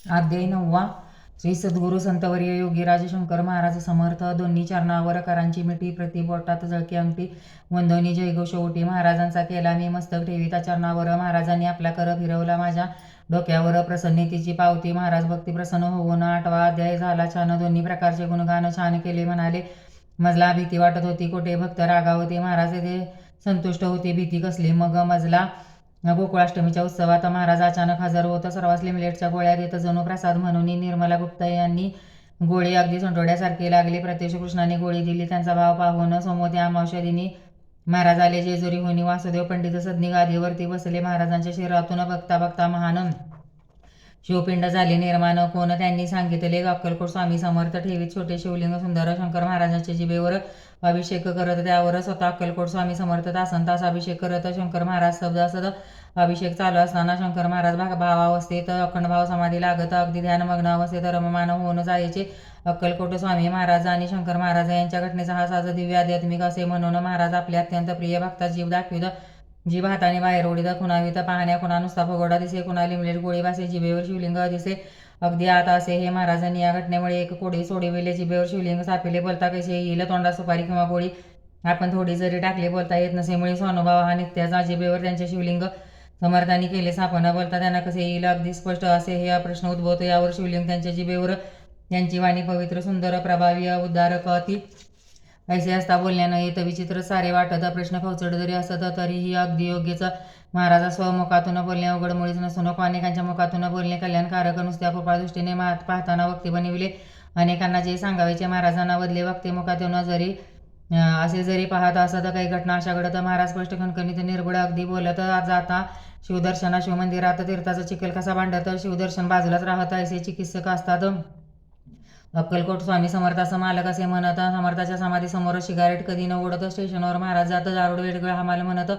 अध्याय 9. श्री सद्गुरू संतवर्य योगीराज शंकर महाराज समर्थ. दोन्ही चरणावर करांची मिठी, प्रति बोटात जळकी अंगठी, वंदनी जयघोष ओटी. महाराजांचा केला मी मस्तक ठेविता चरणावर, महाराजांनी आपला कर फिरवला माझ्या डोक्यावर. प्रसन्नतेची पावती महाराज भक्ती प्रसन्न होऊन. 8वा अध्याय झाला छान. दोन्ही प्रकारचे गुणगान छान केले म्हणाले. मजला भीती वाटत होती, कोठे भक्त रागावते. महाराज ते संतुष्ट होते, भीती कसली मग. मजला गोकुळाष्टमीच्या उत्सवात महाराज अचानक हजर होत. सर्वांस लिमलेटच्या गोळ्या देत जणू प्रसाद म्हणून. निर्मला गुप्ता यांनी गोळी अगदी संटोड्यासारखी लागली. प्रत्यक्ष कृष्णाने गोळी दिली. त्यांचा भाव पाहून सोमवती अमावस्या दिनी महाराज आले जेजुरी होनी. वासुदेव पंडित सदनी गादीवरती बसले. महाराजांच्या शरीरातून बघता बघता महान शिवपिंड झाली निर्माण. कोण त्यांनी सांगितले. अक्कलकोट स्वामी समर्थ. ठेवीत छोटे शिवलिंग सुंदर. शंकर महाराजांच्या जिभेवर अभिषेक करत त्यावर स्वतः अक्कलकोट स्वामी समर्थ तासन तास अभिषेक करत. शंकर महाराज सद अभिषेक चालू असताना शंकर महाराज भावावस्थेत अखंड भाव समाधी लागत अगदी ध्यानमग्न अवस्थेत रममान होऊन जायचे. अक्कलकोट स्वामी महाराज आणि शंकर महाराज यांच्या घटनेचा हा साज दिव्य आध्यात्मिक असे म्हणून महाराज आपल्या अत्यंत प्रिय भक्तात जीव दाखवित. जीभ हाताने बाहेर ओढीत खुणावित. पाहण्या खुणा नुसता फगोडा दिसे, कुणा लिमलेट गोळी वासे, जिभेवर शिवलिंग दिसे अगदी आत असे. हे महाराजांनी या घटनेमुळे एक कोडी सोडविले. जिभेवर शिवलिंग सापले. बोलता कसे येईल, तोंडात सुपारी किंवा गोळी आपण थोडी जरी टाकली बोलता येत नसेमुळे स्वानुभव हा नित्याचा. जिभेवर त्यांचे शिवलिंग समर्थांनी केले सापना. बोलता त्यांना कसे येईल अगदी स्पष्ट असे हे प्रश्न उद्भवतो. यावर शिवलिंग त्यांच्या जिभेवर त्यांची वाणी पवित्र सुंदर प्रभावी उद्धारक अति ऐसे असता बोलण्यानं येत विचित्र सारे वाटत. प्रश्न खवचट जरी असत तरीही अगदी योग्यच. महाराजा स्वमुखातून बोलणे अवघड मुळीच नसून अनेकांच्या मुखातून बोलणे कल्याणकारक. नुसत्या कृपादृष्टीने पाहताना वक्ते बनविले. अनेकांना जे सांगायचे महाराजांना वदले. वक्ते मुखातून जरी असे जरी पाहत असत काही घटना अशा घडत. महाराज स्पष्ट खणखणीत निर्भळ अगदी बोलत जाता. शिवदर्शना शिवमंदिरात तीर्थाचा चिखल कसा भांडत, शिवदर्शन बाजूलाच राहत असे चिकित्सक असतात. अक्कलकोट स्वामी समर्थाचं मालक असे म्हणत. समर्थाच्या समाधीसमोर सिगारेट कधी न ओढत. स्टेशनवर महाराज जात. दारूड वेगळं हमाल म्हणत.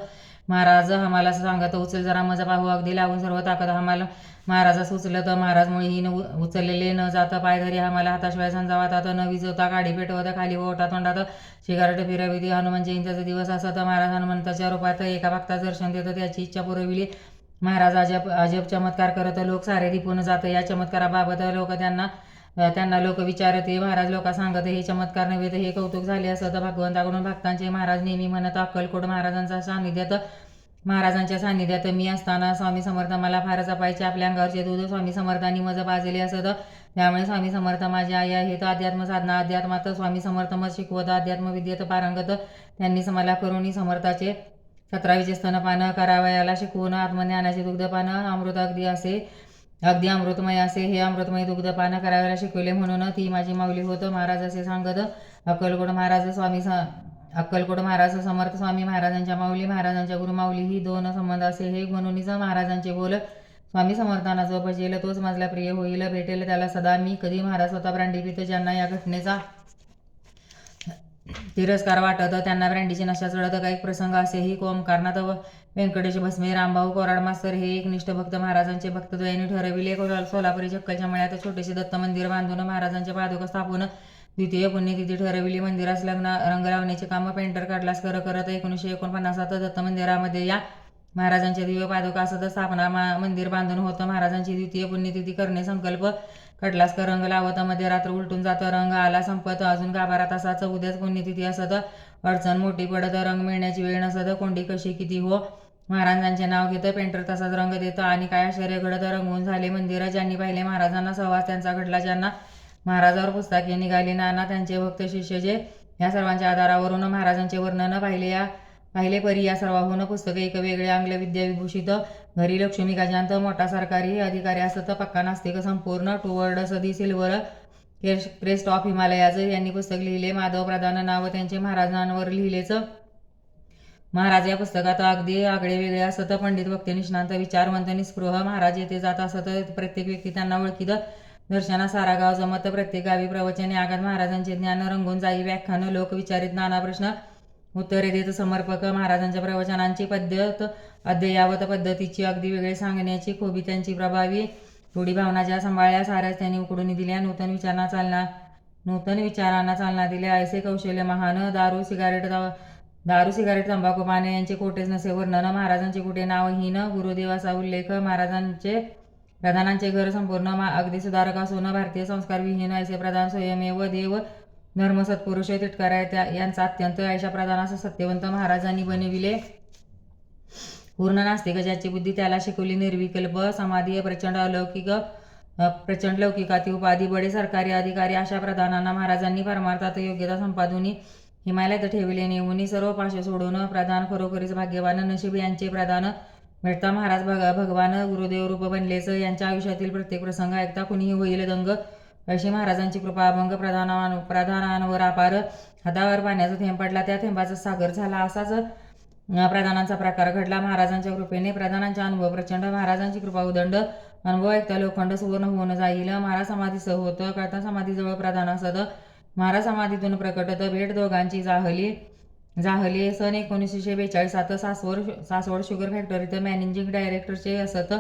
महाराज हमाला सांगत उचल जरा मजा पाहू. अगदी लावून सर्व ताकद हमाल महाराजास उचलत. महाराज मुळीही न उचललेले न जात. पायधरी हमाला हाताशिवाय झंझावातात. न विजवता गाडी पेटवत. खाली ओटा तोंडात सिगारेट फिरविली. हनुमान जयंतीचा दिवस असत. महाराज हनुमंताच्या रूपात एका भक्तास दर्शन देत त्याची इच्छा पुरविली. महाराज अजब चमत्कार करत. लोक सारे दिपून जात. या चमत्काराबाबत त्यांना लोक विचारते. महाराज लोका सांगत हे चमत्कार नव्हे हे कौतुक झाले असत भगवंताकडून भक्तांचे. महाराज नेहमी म्हणत अक्कलकोट महाराजांच्या सान्निध्यात मी असताना स्वामी समर्थ मला फार जपायचे. आपल्या अंगावरचे दूध स्वामी समर्थांनी मज पाजले असत. त्यामुळे स्वामी समर्थ माझे आई आहेत. अध्यात्म साधना अध्यात्मात स्वामी समर्थ मत शिकवत. अध्यात्म विद्येत पारंगत त्यांनी मला करुणी समर्थाचे 17वीचे स्तनपान करावयाला शिकवून आत्मज्ञानाचे दुग्धपान अगदी अमृतमय असे हे अमृतमय दुग्धपान करायला शिकवले म्हणून ती माझी माऊली होत. महाराज असे सांगत. अक्कलकोट महाराज समर्थ स्वामी महाराजांच्या माऊली महाराजांच्या गुरु माऊली ही दोन संबंध असे हे म्हणूनच महाराजांचे बोल. स्वामी समर्थांना जो भजेल तोच माझला प्रिय होईल, भेटेल त्याला सदा मी. कधी महाराज स्वतः ब्रँडी पित ज्यांना या घटनेचा तिरस्कार वाटत त्यांना ब्रँडीची नशा चढत. काही प्रसंग असेही ओंकारनाथ व्यंकटेश भस्मे रामभाऊ कोराड मास्तर हे एक निष्ठ भक्त महाराजांचे भक्तद्वयाने ठरविले. सोलापुरी चक्कलच्या मळ्यात छोटेसे दत्त मंदिर बांधून महाराजांच्या पादुका स्थापन द्वितीय पुण्यतिथी ठरविली. मंदिरास रंग लावण्याचे काम पेंटर काढलासकर करत 1949 दत्त मंदिरामध्ये या महाराजांच्या दिव्य पादुका असत. स्थापना मंदिर बांधून होतं. महाराजांची द्वितीय पुण्यतिथी करणे संकल्प कटलासकर रंग लावत. मध्ये रात्र उलटून जात. रंग आला संपत. अजून 12 तासाच उद्याच पुण्यतिथी असत. अडचण मोठी पडत. रंग मिळण्याची वेळ नसत. कोंडी कशी किती हो. महाराजांचे नाव घेतं. पेंटर तसाच रंग देतं. आणि काय आश्चर्य घडत. रंगवून झाले मंदिर. ज्यांनी पाहिले महाराजांना सहवास त्यांचा घडला. ज्यांना महाराजावर पुस्तके निघाली नाना त्यांचे भक्त शिष्य जे या सर्वांच्या आधारावरून महाराजांचे वर्णन पाहिले परी या सर्वाहून पुस्तक एक वेगळे आंग्ल विद्या विभूषित. घरी लक्ष्मी गजांत मोठा सरकारी अधिकारी असत. पक्का नास्तिक संपूर्ण टुवर्ड सदी सिल्वर क्रेस्ट ऑफ हिमालयाज यांनी पुस्तक लिहिले. माधव प्रधान नाव त्यांचे महाराजांवर लिहिलेच. महाराज या पुस्तकात अगदी आगळे वेगळे असत. पंडित वक्ते निष्णांत विचारवंत निस्पृह महाराज येथे जात असत. प्रत्येक व्यक्ती त्यांना ओळखीत. दर्शना सारा गाव जमत. प्रत्येक गावी प्रवचने आगात महाराजांचे ज्ञान रंगून जाई. व्याख्यान लोक विचारित नाना प्रश्न उत्तरे देत. समर्पक महाराजांच्या प्रवचनांची पद्धत अद्ययावत पद्धतीची अगदी वेगळे सांगण्याची खोबी त्यांची प्रभावी. थोडी भावना ज्या सांभाळल्या साऱ्याच त्यांनी उकडून दिल्या. नूतन विचारांना चालना दिल्या. ऐसे कौशल्य महान. दारू सिगारेट तंबाखू पाने यांचे कोटेच नसे वर्णन. महाराजांचे कुठे नावहीन. गुरुदेवाचा उल्लेख. महाराजांचे प्रधानांचे घर संपूर्ण अगदी सुधारक असून भारतीय संस्कार विहीन ऐसे प्रधान स्वयमेव देव धर्म सत्पुरुष तिटकार आहे यांचा अत्यंत आयशा प्रधान असं सत्यवंत महाराजांनी बनविले. पूर्ण नास्तिक ज्याची बुद्धी त्याला शिकवली निर्विकल्प समाधी प्रचंड लौकिकाती उपाधी बडे सरकारी अधिकारी अशा प्रधानांना महाराजांनी परमार्थात योग्यता संपादून हिमालयात ठेवले. नेऊन सर्व पाशे सोडून प्रधान खरोखरीच भाग्यवान नशीब यांचे प्रधान भेटता महाराज भगवान गुरुदेव रूप बनलेच. यांच्या आयुष्यातील प्रत्येक प्रसंग ऐकता कुणीही होईल दंग अशी महाराजांची कृपा अभंग प्रधानांवर अपार. हातावर पाण्याचा थेंब पडला त्या थेंबाचा सागर झाला असाच प्रधानांचा प्रकार घडला महाराजांच्या कृपेने. प्रधानांचा अनुभव प्रचंड महाराजांची कृपा उदंड अनुभव ऐकता लोखंड सुवर्ण होऊन जाईल. महाराज समाधीसह होतं कळता समाधीजवळ प्रधान असत. महाराज समाधीतून प्रकटत भेट दोघांची जाहली. सन 1942 सासवड शुगर फॅक्टरीत मॅनेजिंग डायरेक्टरचे असत.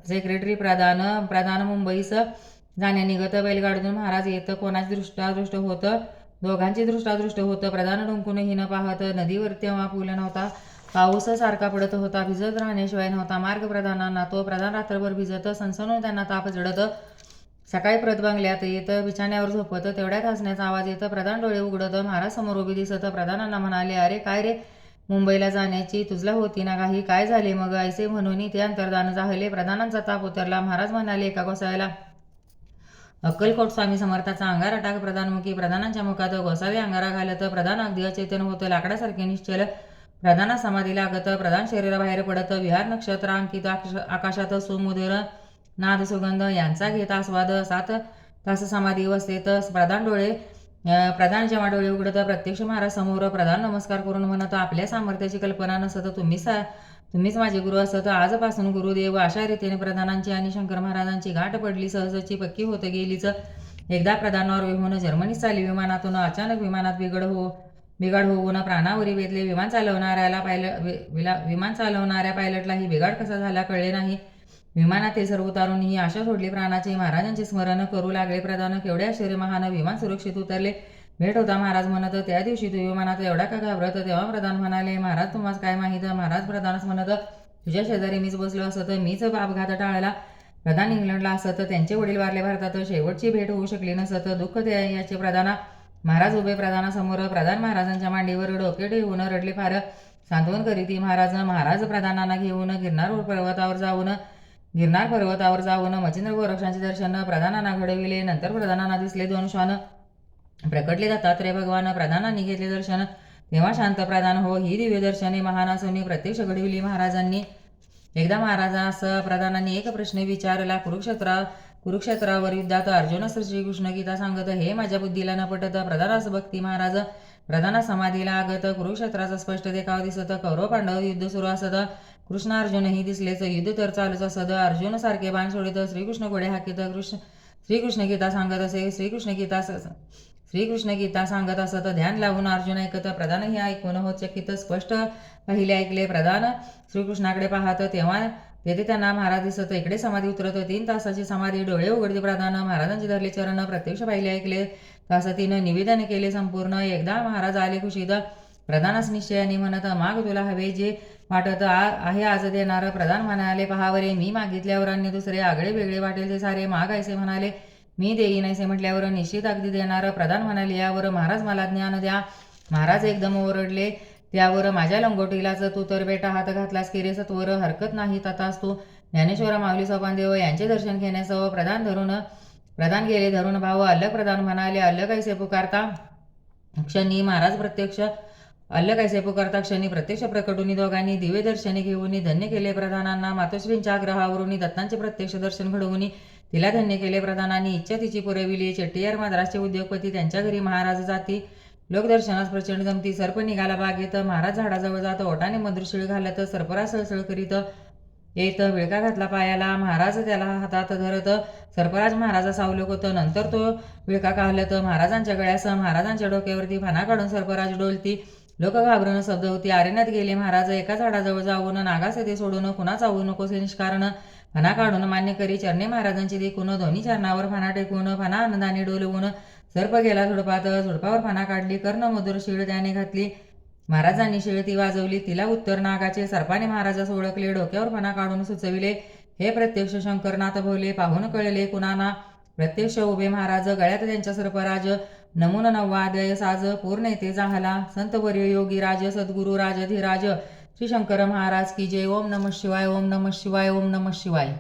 सेक्रेटरी प्रधान मुंबईस जाण्यानिगत बैलगाडीतून महाराज येत. कोणाची दृष्टादृष्ट होतं दोघांची दृष्टादृष्ट होतं. प्रधान डोंकूनही न पाहत. नदीवर तेव्हा पूल नव्हता. पाऊस सारखा पडत होता. भिजत राहण्याशिवाय नव्हता मार्ग प्रधानांना तो. प्रधान रात्रभर भिजत सणसणून त्यांना ताप जडत. सकाळी प्रत बंगल्यात येत बिछाण्यावर झोपत. तेवढ्यात हसण्याचा आवाज येत. प्रधान डोळे उघडत महाराज समोर उभी दिसत. प्रधानांना म्हणाले, अरे काय रे मुंबईला जाण्याची तुझला होती ना काही, काय झाले मग ऐसे म्हणून ते अंतर्धान झाले. प्रधानांचा ताप उतरला. महाराज म्हणाले एका गोसाव्याला, अक्कलकोट स्वामी समर्थाचा अंगारा टाक प्रधानमुखी. प्रधानांच्या मुखात गोसावे अंगारा घालत. प्रधान अगदी अचेतन होत लाकडासारखे निश्चल. प्रधाना समाधी लागत. प्रधान शरीराबाहेर पडत. विहार नक्षत्र अंकित आकाशात सुमुदर नाद सुगंध यांचा घेत आस्वाद. 7 तास समाधी अवस्थेत प्रधान जेव्हा डोळे उघडत प्रत्यक्ष महाराज समोर. प्रधान नमस्कार करून म्हणत, आपल्या सामर्थ्याची कल्पना नसत तुम्हीच माझे गुरु असत. आजपासून गुरुदेव. अशा रीतीने प्रधानांची आणि शंकर महाराजांची गाठ पडली. सहजची पक्की होत गेलीच. एकदा प्रधान नॉर्वेहून जर्मनीत चालली विमानातून. अचानक विमानात बिघाड होऊन प्राणावरी बेतले. विमान चालवणाऱ्या पायलटलाही बिघाड कसा झाला कळले नाही. विमानातील सर्व उतारून ही आशा सोडली प्राणाचे. महाराजांचे स्मरण करू लागले प्रधान. केवढे आश्चर्य महान. विमान सुरक्षित उतरले. भेट होता महाराज म्हणत, त्या दिवशी तू विमानात एवढा का घाबरत. तेव्हा प्रधान म्हणाले, महाराज तुम्हाला काय माहीत. महाराज प्रधानच म्हणत, तुझ्या शेजारी मीच बसलो असत मीच अपघात टाळला. प्रधान इंग्लंडला असत. त्यांचे वडील वारले भारतात. शेवटची भेट होऊ शकली नसत. दुःख याचे प्रधाना. महाराज उभे प्रधानासमोर. प्रधान महाराजांच्या मांडीवर डोके ठेवून रडले फार. सांत्वन करीती महाराज प्रधानांना घेऊन गिरनार पर्वतावर जाऊन मच्छिंद्र गोरक्षांचे दर्शन प्रधानांना घडविले. नंतर प्रधानांना दिसले 2 श्वान प्रकटले दत्तात्रय भगवान. प्रधानांनी घेतले दर्शन तेव्हा शांत प्रधान हो. ही दिव्य दर्शने महान असून प्रत्यक्ष घडविली महाराजांनी. एकदा महाराजास प्रधानांनी एक प्रश्न विचारला. कुरुक्षेत्रावर युद्धात अर्जुन श्रीकृष्ण गीता सांगत, हे माझ्या बुद्धीला न पटत. प्रधानास भक्ती महाराज. प्रधाना समाधीला आगत. कुरुक्षेत्राचा स्पष्ट देखाव दिसत. कौरव पांडव युद्ध सुरू असत. कृष्ण अर्जुनही दिसलेच. युद्ध तर चालूच असत. अर्जुन सारखे बाण सोडित. श्रीकृष्ण घोडे हाकीत. श्रीकृष्ण गीता सांगत असे. श्रीकृष्ण गीता सांगत असत. ध्यान लावून अर्जुन ऐकत. प्रधानही ऐकून होत चकित. स्पष्ट पहिले ऐकले. प्रधान श्रीकृष्णाकडे पाहत तेव्हा तेथे त्यांना महाराज दिसत. इकडे समाधी उतरत. 3 तासाची समाधी. डोळे उघडते प्रधान. महाराजांचे धरले चरण. प्रत्यक्ष पाहिले ऐकले. तासातीनं निवेदन केले संपूर्ण. एकदा महाराज आले खुशीत. प्रधानास निश्चयाने म्हणत, माग तुला हवे जे वाटत आहे आज देणार. प्रधान म्हणाले, पहावरे मी मागितल्यावर अन्य दुसरे आगळे वेगळे वाटेल ते सारे. माग ऐसे म्हणाले, मी देईन ऐसे म्हटल्यावर निश्चित अगदी देणार. प्रधान म्हणाले, यावर महाराज मला ज्ञान द्या. महाराज एकदम ओरडले. त्यावर माझ्या लंगोटीलाच तू तर बेटा हात घातलास की रे सत्वर. हरकत नाही तथाच तू. ज्ञानेश्वर माऊली सोपान देव यांचे दर्शन घेण्यासह प्रधान गेले धरून भाव. अल्लग प्रधान म्हणाले, अल्लग ऐसे पुकारता क्षणी प्रत्यक्ष प्रकटून दोघांनी दिव्य दर्शने घेऊन धन्य केले प्रधानांना. मातोश्रींच्या आग्रहावरून दत्तांचे प्रत्यक्ष दर्शन घडवून तिला धन्य केले प्रधानांनी. इच्छा तिची पुरविली. चेट्टीयार मद्रासचे उद्योगपती त्यांच्या घरी महाराज जाती. लोकदर्शनास प्रचंड जमती. सर्प निघाला बागेत. महाराज झाडाजवळ जात. ओटाने मधुरशिळ घालत. सर्पराज सळसळ करीत येत. विळका घातला पायाला. महाराज त्याला हातात धरत. सर्पराज महाराजा सावलक होत. नंतर तो विळका घालत महाराजांच्या गळ्यास. महाराजांच्या डोक्यावरती फणा काढून सर्पराज डोलती. लोक घाबरून शब्द होती. आरण्यात गेले महाराज. एका झाडाजवळ जाऊन नागास येथे सोडून कुणा चावू नकोस हे निष्कारण. फणा काढून मान्य करी चरणे महाराजांची देखून. दोन्ही चरणावर फणा टेकून फणा आनंदाने डोलवून सर्प गेला झुडपात. झुडपावर फणा काढली. कर्ण मधुर शिळ त्याने घातली. महाराजांनी शिळ ती वाजवली. तिला उत्तर नागाचे. सर्पाने महाराजास ओळखले. डोक्यावर फणा काढून सुचविले. हे प्रत्यक्ष शंकरनाथ भोले पाहून कळले कुणाना, प्रत्यक्ष उभे महाराज गळ्यात त्यांच्या सर्पराज, नमून नव्वाद्वय साज पूर्ण येते जाहला, संतवर्य योगी राज सद्गुरु राज धीराज, श्री शंकर महाराज की जय. ओम नमः शिवाय, ओम नमः शिवाय, ओम नमः शिवाय.